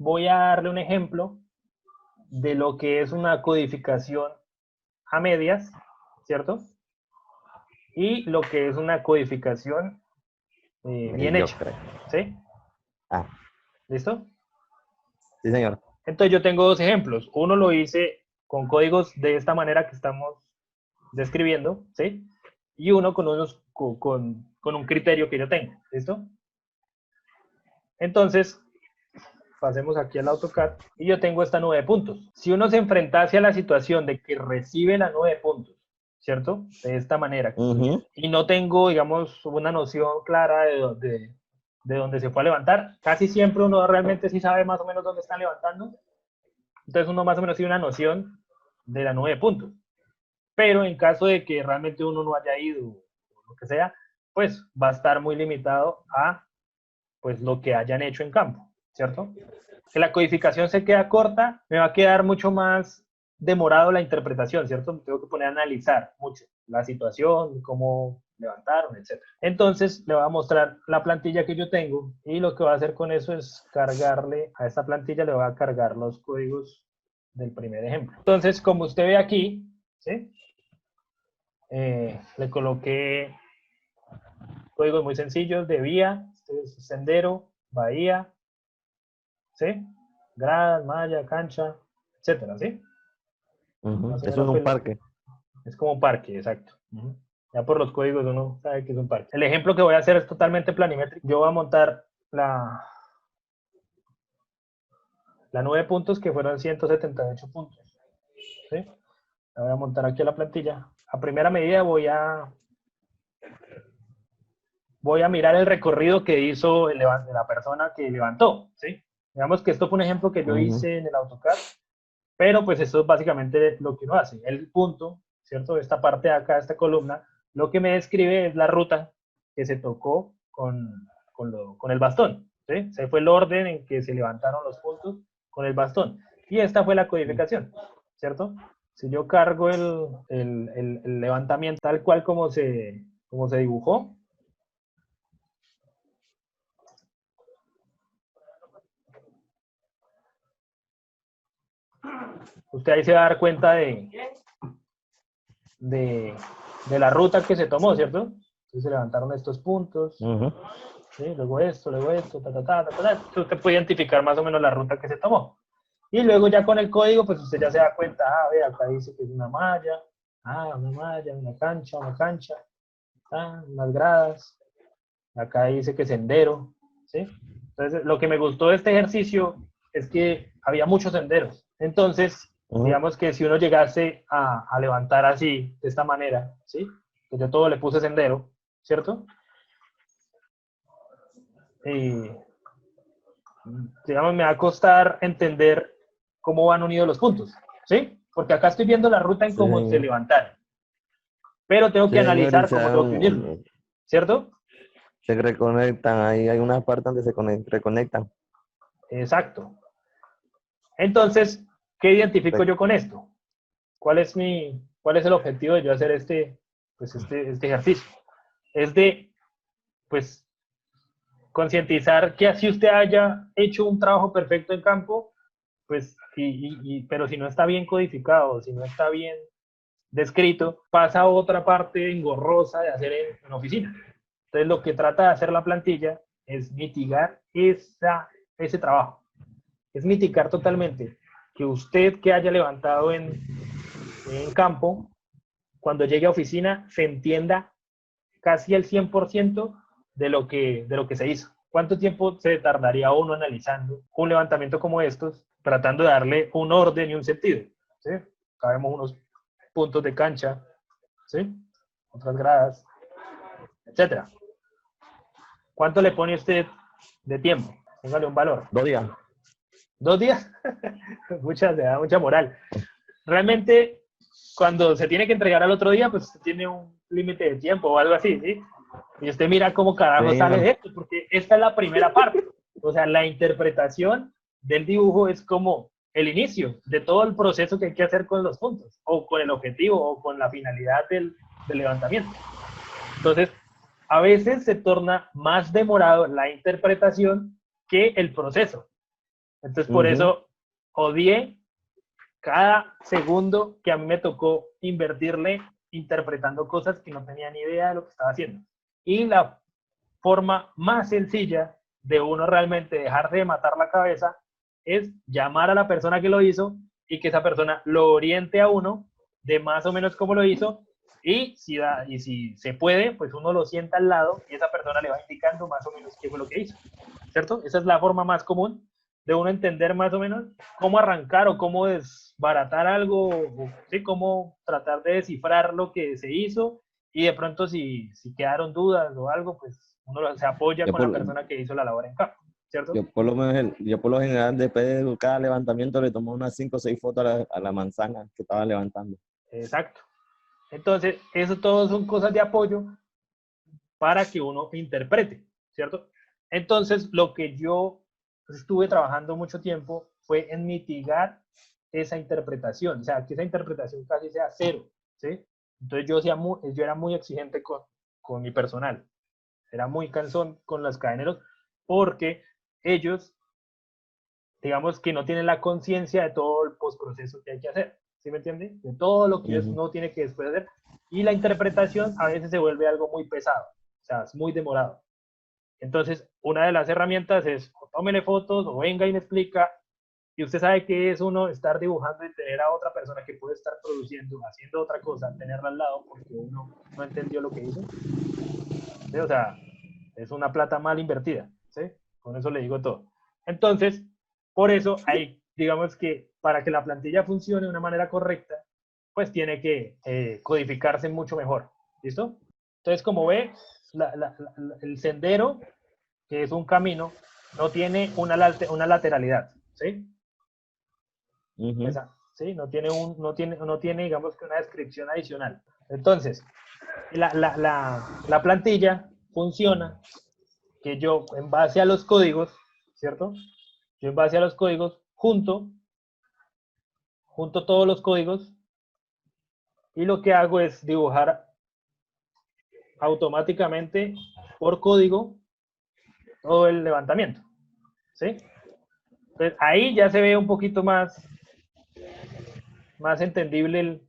voy a darle un ejemplo de lo que es una codificación a medias, ¿cierto? Y lo que es una codificación bien hecha, ¿sí? ¿Listo? Sí, señor. Entonces yo tengo dos ejemplos. Uno lo hice con códigos de esta manera que estamos describiendo, ¿sí? Y uno con un criterio que yo tengo, ¿listo? Entonces, pasemos aquí al AutoCAD y yo tengo esta nube de puntos. Si uno se enfrentase a la situación de que recibe la nube de puntos, ¿cierto? De esta manera. Y no tengo, digamos, una noción clara de dónde se fue a levantar. Casi siempre uno realmente sí sabe más o menos dónde están levantando. Entonces uno más o menos tiene una noción de la nube de puntos. Pero en caso de que realmente uno no haya ido, o lo que sea, pues va a estar muy limitado a pues lo que hayan hecho en campo, ¿cierto? Que la codificación se queda corta, me va a quedar mucho más demorado la interpretación, ¿cierto? Me tengo que poner a analizar mucho la situación, cómo levantaron, etc. Entonces, le voy a mostrar la plantilla que yo tengo y lo que voy a hacer con eso es cargarle a esta plantilla, le voy a cargar los códigos del primer ejemplo. Entonces, como usted ve aquí, ¿sí? Le coloqué códigos muy sencillos de vía, sendero, bahía, ¿sí? Gradas, malla, cancha, etcétera, ¿sí? Eso es un parque. Es como un parque, exacto. Ya por los códigos uno sabe que es un parque. El ejemplo que voy a hacer es totalmente planimétrico. Yo voy a montar la nube de puntos que fueron 178 puntos. ¿Sí? La voy a montar aquí a la plantilla. A primera medida voy a mirar el recorrido que hizo la persona que levantó. ¿Sí? Digamos que esto fue un ejemplo que yo hice en el AutoCAD, pero pues esto es básicamente lo que uno hace. El punto, ¿cierto? Esta parte de acá, esta columna, lo que me describe es la ruta que se tocó con el bastón. ¿Sí? Ese fue el orden en que se levantaron los puntos con el bastón. Y esta fue la codificación, ¿cierto? Si yo cargo el levantamiento tal cual como se dibujó, usted ahí se va a dar cuenta de la ruta que se tomó, ¿cierto? Entonces se levantaron estos puntos, ¿sí? Luego esto, usted puede identificar más o menos la ruta que se tomó. Y luego ya con el código, pues usted ya se da cuenta, ve, acá dice que es una malla, una cancha, unas gradas, acá dice que sendero, ¿sí? Entonces, lo que me gustó de este ejercicio es que había muchos senderos. Entonces, digamos que si uno llegase a levantar así, de esta manera, ¿sí? Que yo todo le puse sendero, ¿cierto? Y, digamos, me va a costar entender cómo van unidos los puntos, ¿sí? Porque acá estoy viendo la ruta en cómo se levantaron. Pero tengo que analizar cómo tengo que unirlo, ¿cierto? Se reconectan, ahí hay una parte donde se reconectan. Exacto. Entonces, ¿qué identifico yo con esto? ¿Cuál es el objetivo de yo hacer este ejercicio? Es de, pues, concientizar que así usted haya hecho un trabajo perfecto en campo, pues, pero si no está bien codificado, si no está bien descrito, pasa a otra parte engorrosa de hacer en oficina. Entonces, lo que trata de hacer la plantilla es mitigar ese trabajo. Es mitigar totalmente que usted que haya levantado en campo, cuando llegue a oficina, se entienda casi el 100% de lo que se hizo. ¿Cuánto tiempo se tardaría uno analizando un levantamiento como estos, tratando de darle un orden y un sentido? ¿Sí? Sabemos unos puntos de cancha, ¿sí? Otras gradas, etcétera. ¿Cuánto le pone usted de tiempo? Póngale un valor. 2 días. 2 días. Le da mucha moral. Realmente, cuando se tiene que entregar al otro día, pues tiene un límite de tiempo o algo así, ¿sí? Y usted mira cómo carajo sale de esto, porque esta es la primera parte. O sea, la interpretación del dibujo es como el inicio de todo el proceso que hay que hacer con los puntos, o con el objetivo, o con la finalidad del levantamiento. Entonces, a veces se torna más demorado la interpretación que el proceso. Entonces, por eso odié cada segundo que a mí me tocó invertirle interpretando cosas que no tenía ni idea de lo que estaba haciendo. Y la forma más sencilla de uno realmente dejarse de matar la cabeza es llamar a la persona que lo hizo y que esa persona lo oriente a uno de más o menos cómo lo hizo, y si se puede, pues uno lo sienta al lado y esa persona le va indicando más o menos qué fue lo que hizo, ¿cierto? Esa es la forma más común de uno entender más o menos cómo arrancar o cómo desbaratar algo, o, ¿sí? Cómo tratar de descifrar lo que se hizo, y de pronto si quedaron dudas o algo, pues uno se apoya con la persona que hizo la labor en campo, ¿cierto? Yo por lo general, después de cada levantamiento, le tomo unas 5 o 6 fotos a la manzana que estaba levantando. Exacto. Entonces, eso todo son cosas de apoyo para que uno interprete, ¿cierto? Entonces, lo que yo estuve trabajando mucho tiempo fue en mitigar esa interpretación, o sea, que esa interpretación casi sea cero, ¿sí? Entonces, yo era muy exigente con mi personal, era muy cansón con los cadeneros, porque ellos, digamos que no tienen la conciencia de todo el postproceso que hay que hacer, ¿sí me entiende? De todo lo que uno tiene que después hacer, y la interpretación a veces se vuelve algo muy pesado, o sea, es muy demorado. Entonces, una de las herramientas es, o tómele fotos, o venga y me explica, y usted sabe que es uno estar dibujando y tener a otra persona que puede estar produciendo, haciendo otra cosa, tenerla al lado porque uno no entendió lo que hizo, ¿sí? O sea, es una plata mal invertida, ¿sí? Con eso le digo todo. Entonces, por eso hay, digamos que para que la plantilla funcione de una manera correcta, pues tiene que codificarse mucho mejor, ¿listo? Entonces, como ve, el sendero, que es un camino, no tiene una lateralidad, ¿sí? Esa, ¿sí? No tiene, digamos que una descripción adicional. Entonces, la plantilla funciona que yo, en base a los códigos, ¿cierto? Yo en base a los códigos junto todos los códigos, y lo que hago es dibujar automáticamente por código todo el levantamiento, ¿sí? Entonces ahí ya se ve un poquito más entendible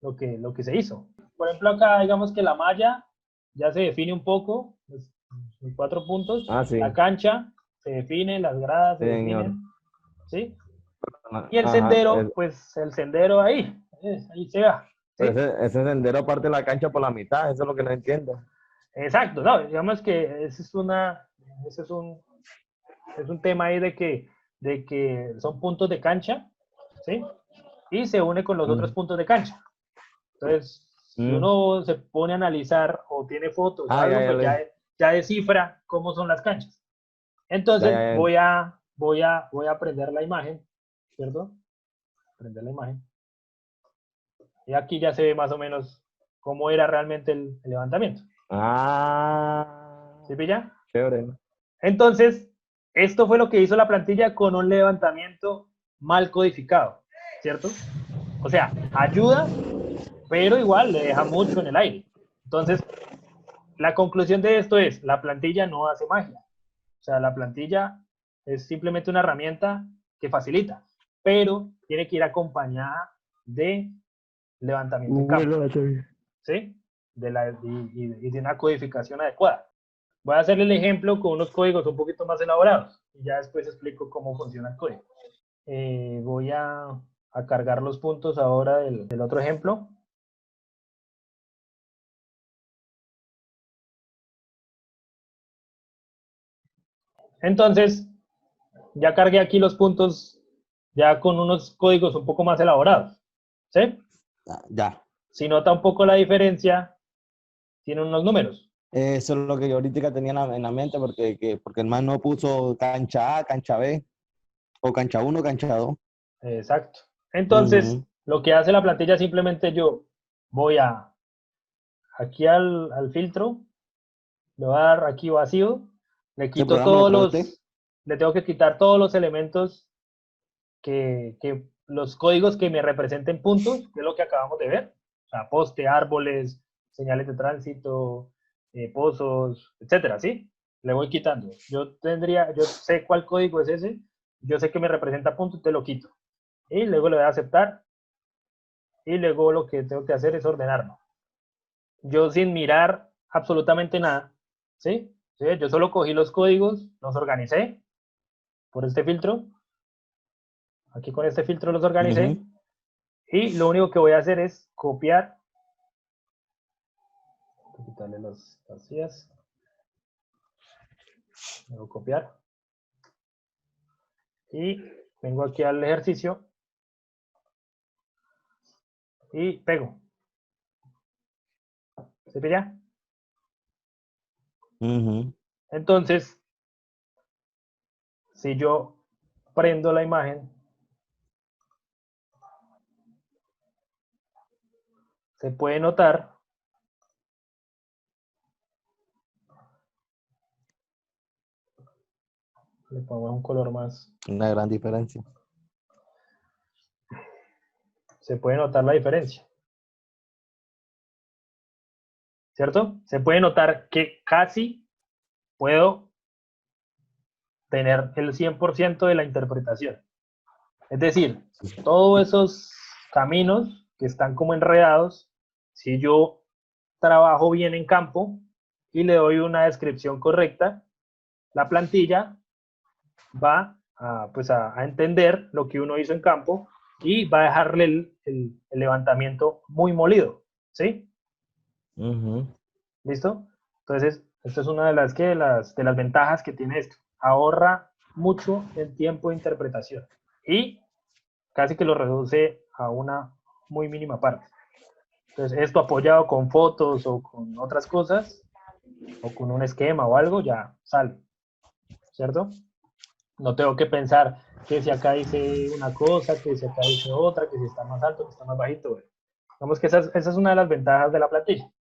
lo que se hizo. Por ejemplo, acá digamos que la malla ya se define un poco, en 4 puntos. Sí. La cancha se define, las gradas se definen, ¿sí? Y el Ajá, sendero, pues el sendero ahí se va. ¿Sí? Ese sendero parte de la cancha por la mitad, eso es lo que no entiendo. Exacto, no, digamos que ese es un tema ahí de que son puntos de cancha, ¿sí? Y se une con los otros puntos de cancha. Entonces, si uno se pone a analizar o tiene fotos o algo, pues ya descifra cómo son las canchas. Entonces, voy a prender la imagen, ¿cierto? Prender la imagen. Y aquí ya se ve más o menos cómo era realmente el levantamiento. ¿Sí pilla? Chévere. Entonces, esto fue lo que hizo la plantilla con un levantamiento mal codificado, ¿cierto? O sea, ayuda, pero igual le deja mucho en el aire. Entonces, la conclusión de esto es, la plantilla no hace magia. O sea, la plantilla es simplemente una herramienta que facilita, pero tiene que ir acompañada de levantamiento en campo, ¿sí? Y de una codificación adecuada. Voy a hacer el ejemplo con unos códigos un poquito más elaborados y ya después explico cómo funciona el código. Voy a cargar los puntos ahora del otro ejemplo. Entonces, ya cargué aquí los puntos ya con unos códigos un poco más elaborados, ¿sí? Ya. Si nota un poco la diferencia, tiene unos números. Eso es lo que yo ahorita tenía en la mente, porque el man no puso cancha A, cancha B, o cancha 1, cancha 2. Exacto. Entonces, lo que hace la plantilla, simplemente yo voy aquí al filtro, le voy a dar aquí vacío, le quito le tengo que quitar todos los elementos los códigos que me representen puntos, que es lo que acabamos de ver, o sea, poste, árboles, señales de tránsito, pozos, etcétera, ¿sí? Le voy quitando. Yo sé cuál código es ese, yo sé que me representa punto, te lo quito. Y luego le voy a aceptar. Y luego lo que tengo que hacer es ordenarlo. Yo sin mirar absolutamente nada, ¿sí? ¿Sí? Yo solo cogí los códigos, los organicé por este filtro. Aquí con este filtro los organicé. Y lo único que voy a hacer es copiar. Voy a quitarle las vacías. Voy a copiar. Y vengo aquí al ejercicio. Y pego. ¿Se pilla? Entonces, si yo prendo la imagen, se puede notar le pongo un color más. Una gran diferencia. Se puede notar la diferencia. ¿Cierto? Se puede notar que casi puedo tener el 100% de la interpretación. Es decir, todos esos caminos que están como enredados, si yo trabajo bien en campo y le doy una descripción correcta, la plantilla va a, pues a entender lo que uno hizo en campo y va a dejarle el levantamiento muy molido, ¿sí? ¿Listo? Entonces, esto es una de las ventajas que tiene esto. Ahorra mucho el tiempo de interpretación y casi que lo reduce a una muy mínima parte. Entonces, esto apoyado con fotos o con otras cosas, o con un esquema o algo, ya sale, ¿cierto? No tengo que pensar que si acá hice una cosa, que si acá hice otra, que si está más alto, que está más bajito. Bueno, digamos que esa es una de las ventajas de la plantilla.